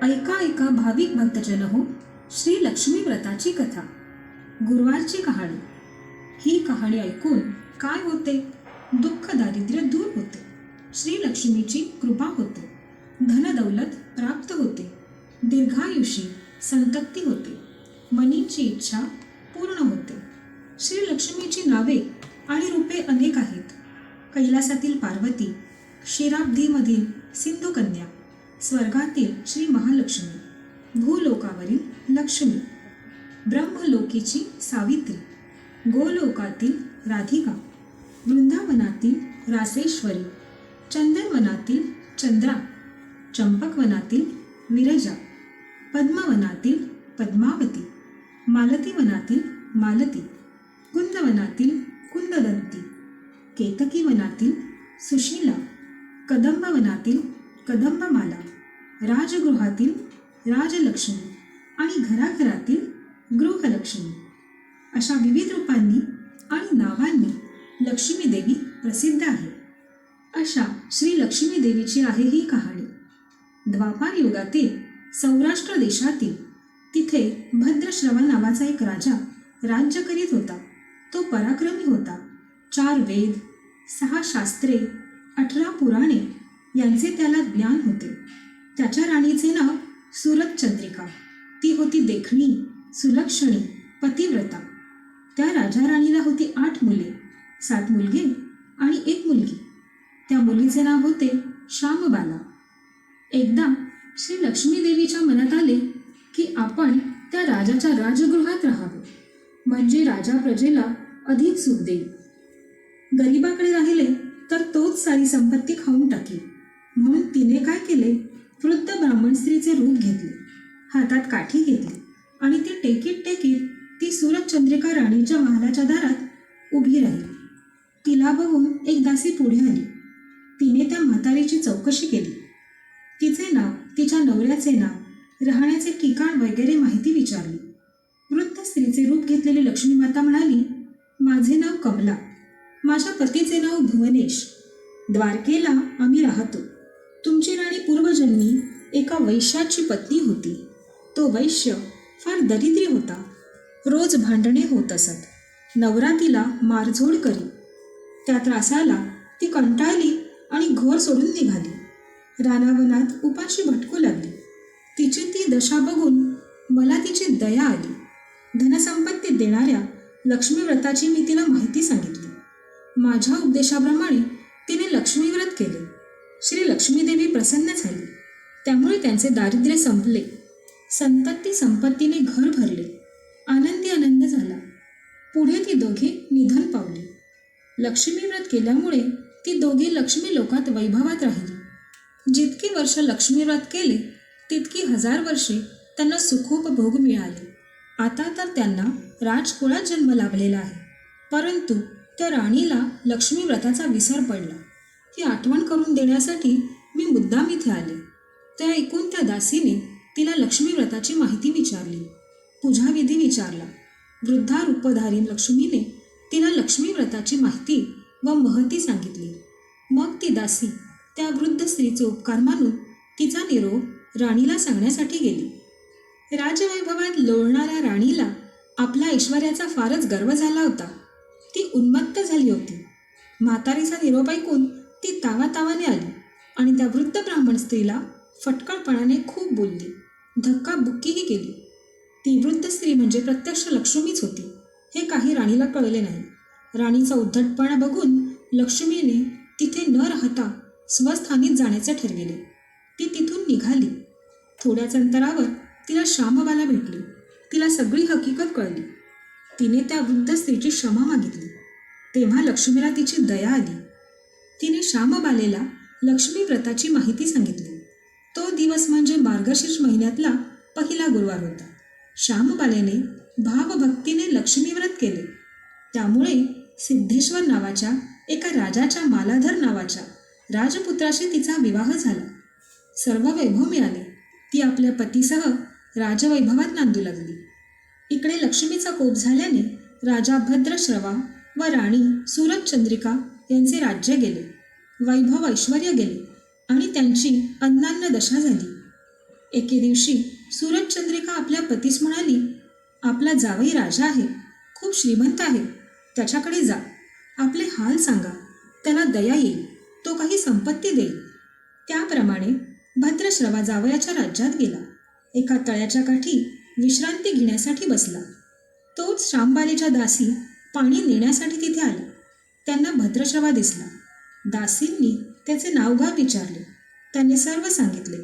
ऐका ऐका भाविक भक्तजन हो, श्री लक्ष्मी व्रताची कथा. गुरुवारची कहाणी. ही कहाणी ऐकून काय होते? दुःख दारिद्र्य दूर होते, श्री लक्ष्मीची कृपा होते, धनदौलत प्राप्त होते, दीर्घायुषी संतप्ती होते, मनीची इच्छा पूर्ण होते. श्री लक्ष्मीची नावे आणि रूपे अनेक आहेत. कैलासातील पार्वती, क्षीराब्दीमधील सिंधुकन्या, स्वर्गातील श्री महालक्ष्मी, भूलोकावरील लक्ष्मी, ब्रह्मलोकीची सावित्री, गोलोकातील राधिका, वृंदावनातील रासेश्वरी, चंदनवनातील चंद्रा, चंपकवनातील विरजा, पद्मवनातील पद्मावती, मालतीवनातील मालती, कुंदवनातील कुंददंती, केतकीवनातील सुशीला, कदंबवनातील कदंबमाला, राजगृहातील राजलक्ष्मी आणि घराघरातील गृहलक्ष्मी, अशा विविध रूपांनी आणि नावांनी लक्ष्मी देवी प्रसिद्ध आहे. अशा श्री लक्ष्मी देवीची आहे ही कहाणी. द्वापार युगातील सौराष्ट्र देशातील तिथे भद्रश्रवा नावाचा एक राजा राज्य करीत होता. तो पराक्रमी होता. 4 वेद, 6 शास्त्रे, 18 पुराणे यांचे त्याला ज्ञान होते. त्याच्या राणीचे नाव सुरतचंद्रिका. ती होती देखणी, सुलक्षणी, पतिव्रता. त्या राजा राणीला होती 8 मुले, 7 मुलगे आणि 1 मुलगी. त्या मुलीचे नाव होते श्यामबाला. एकदा श्री लक्ष्मी देवीच्या मनात आले की आपण त्या राजाच्या राजगृहात राहावे, म्हणजे राजा प्रजेला अधिक सुख देईल. गरिबाकडे राहिले तर तोच सारी संपत्ती खाऊन टाकेल. म्हणून तिने काय केले? वृद्ध ब्राह्मण स्त्रीचे रूप घेतले, हातात काठी घेतली आणि ती टेकीत टेकीत ती सुरतचंद्रिका राणीच्या महालाच्या दारात उभी राहिली. तिला बघून एक दासी पुढे आली. तिने त्या म्हातारीची चौकशी केली. तिचे नाव, तिच्या नवऱ्याचे नाव, राहण्याचे ठिकाण वगैरे माहिती विचारली. वृद्ध स्त्रीचे रूप घेतलेली लक्ष्मी माता म्हणाली, माझे नाव कमला, माझ्या पतीचे नाव भुवनेश. द्वारकेला आम्ही राहतो. तुमची राणी पूर्वजन्मी एका वैश्याची पत्नी होती. तो वैश्य फार दरिद्री होता. रोज भांडणे होत असत. नवरा तिला मारझोड करी. त्या त्रासाला ती कंटाळली आणि घर सोडून निघाली. रानावनात उपाशी भटकू लागली. तिची ती दशा बघून मला तिची दया आली. धनसंपत्ती देणाऱ्या लक्ष्मी व्रताची मी तिला माहिती सांगितली. माझ्या उपदेशाप्रमाणे तिने लक्ष्मी व्रत केले. श्री लक्ष्मी देवी प्रसन्न झाली. त्यामुळे त्यांचे दारिद्र्य संपले. संतती संपत्तीने घर भरले. आनंदी आनंद झाला. पुढे ती दोघे निधन पावली. लक्ष्मी व्रत केल्यामुळे ती दोघे लक्ष्मी लोकात वैभवात राहिली. जितकी वर्ष लक्ष्मी व्रत केले तितकी 1000 वर्षे त्यांना सुखोपभोग मिळाले. आता तर त्यांना राजकुळात जन्म लाभलेला आहे. परंतु त्या राणीला लक्ष्मी व्रताचा विसर पडला. ही आठवण करून देण्यासाठी मी मुद्दाम इथे आले. ते ऐकून त्या दासीने तिला लक्ष्मी व्रताची माहिती विचारली. पूजाविधी विचारला. वृद्धा रूपधारी लक्ष्मीने तिला लक्ष्मी व्रताची माहिती व महती सांगितली. मग ती दासी त्या वृद्ध स्त्रीचे उपकार मानून तिचा निरोप राणीला सांगण्यासाठी गेली. राजवैभवात लोळणाऱ्या राणीला आपल्या ऐश्वर्याचा फारच गर्व झाला होता. ती उन्मत्त झाली होती. म्हातारीचा निरोप ऐकून ती तावातावाने आली आणि त्या वृद्ध ब्राह्मण स्त्रीला फटकळपणाने खूप बोलली. धक्काबुक्कीही केली. ती वृद्ध स्त्री म्हणजे प्रत्यक्ष लक्ष्मीच होती हे काही राणीला कळले नाही. राणीचा उद्धटपणा बघून लक्ष्मीने तिथे न राहता स्वस्थानीत जाण्याचे ठरविले. ती तिथून निघाली. थोड्याच अंतरावर तिला श्यामबाला भेटली. तिला सगळी हकीकत कळली. तिने त्या वृद्ध स्त्रीची क्षमा मागितली. तेव्हा लक्ष्मीला तिची दया आली. तिने श्यामबालेला लक्ष्मी व्रताची माहिती सांगितली. तो दिवस म्हणजे मार्गशीर्ष महिन्यातला पहिला गुरुवार होता. श्यामबालेने भावभक्तीने लक्ष्मी व्रत केले. त्यामुळे सिद्धेश्वर नावाच्या एका राजाच्या मालाधर नावाच्या राजपुत्राशी तिचा विवाह झाला. सर्व वैभव मिळाले. ती आपल्या पतीसह राजवैभवात नांदू लागली. इकडे लक्ष्मीचा कोप झाल्याने राजा भद्रश्रवा व राणी सुरतचंद्रिका यांचे राज्य गेले. वैभव ऐश्वर्य गेले आणि त्यांची अन्नान्न दशा झाली. एके दिवशी सूरजचंद्रिका आपल्या पतीस म्हणाली, आपला जावई राजा आहे, खूप श्रीमंत आहे, त्याच्याकडे जा, आपले हाल सांगा, त्याला दया येईल, तो काही संपत्ती देईल. त्याप्रमाणे भद्रश्रवा जावयाच्या राज्यात गेला. एका तळ्याच्या काठी विश्रांती घेण्यासाठी बसला. तोच श्यामबालेच्या दासी पाणी नेण्यासाठी तिथे आल्या. त्यांना भद्रश्रवा दिसला. दासींनी त्याचे नावगाव विचारले. त्याने सर्व सांगितले.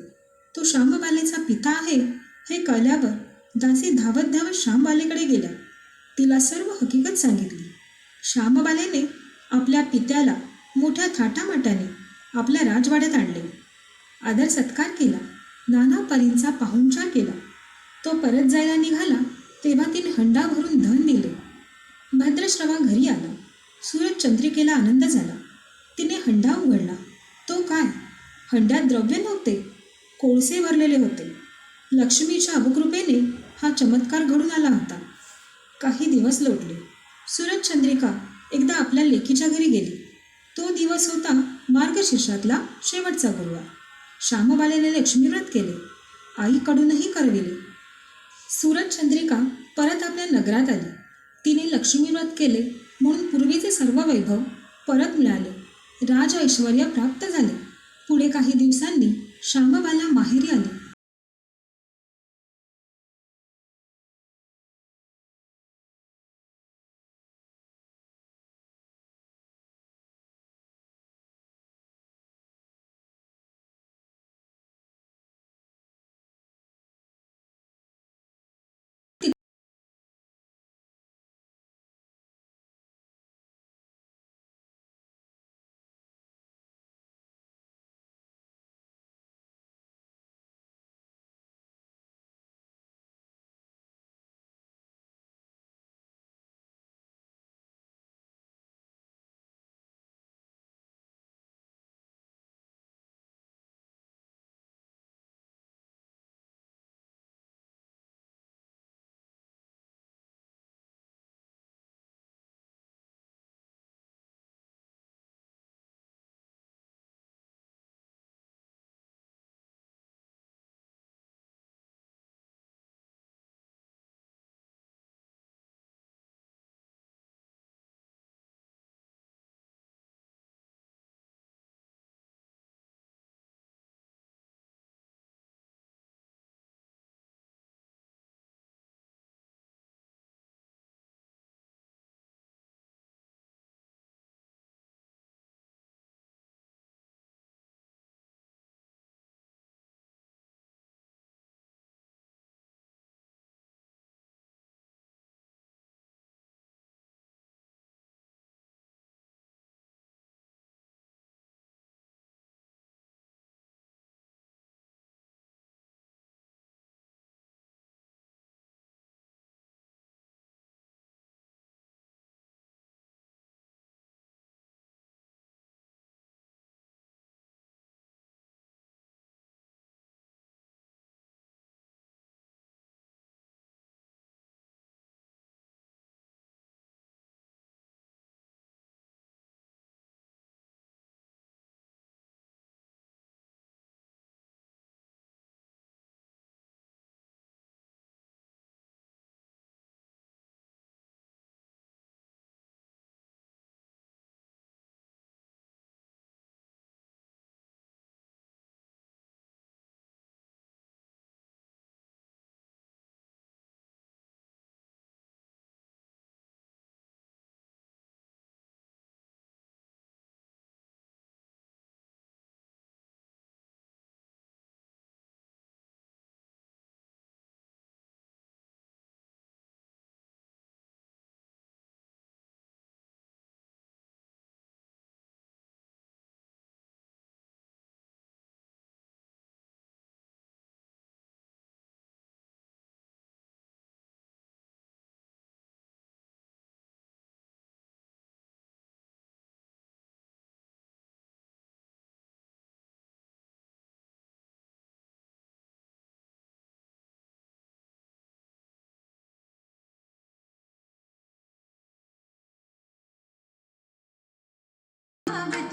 तो श्यामबालेचा पिता आहे हे कळल्यावर दासी धावत धावत श्यामबालेकडे गेल्या. तिला सर्व हकीकत सांगितली. श्यामबालेने आपल्या पित्याला मोठ्या थाटामाटाने आपल्या राजवाड्यात आणले. आदर सत्कार केला. नाना परींचा पाहुणचार केला. तो परत जायला निघाला तेव्हा तिने हंडा भरून धन दिले. भद्रश्रवा घरी आला. सूरजचंद्रिकेला आनंद झाला. तिने हंडा उघडला. तो काय, हंड्यात द्रव्य नव्हते, कोळसे भरलेले होते. लक्ष्मीच्या अवकृपेने हा चमत्कार घडून आला होता. काही दिवस लोटले. सूरजचंद्रिका एकदा आपल्या लेकीच्या घरी गेली. तो दिवस होता मार्गशीर्षातला शेवटचा गुरुवार. श्यामबालेने लक्ष्मीव्रत केले. आईकडूनही करविले. सूरजचंद्रिका परत आपल्या नगरात आली. तिने लक्ष्मीव्रत केले म्हणून पूर्वीचे सर्व वैभव परत मिळाले. राज ऐश्वर्य प्राप्त झाले. पुढे काही दिवसांनी श्यामबाला माहेरी आली.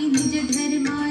निज धर्मा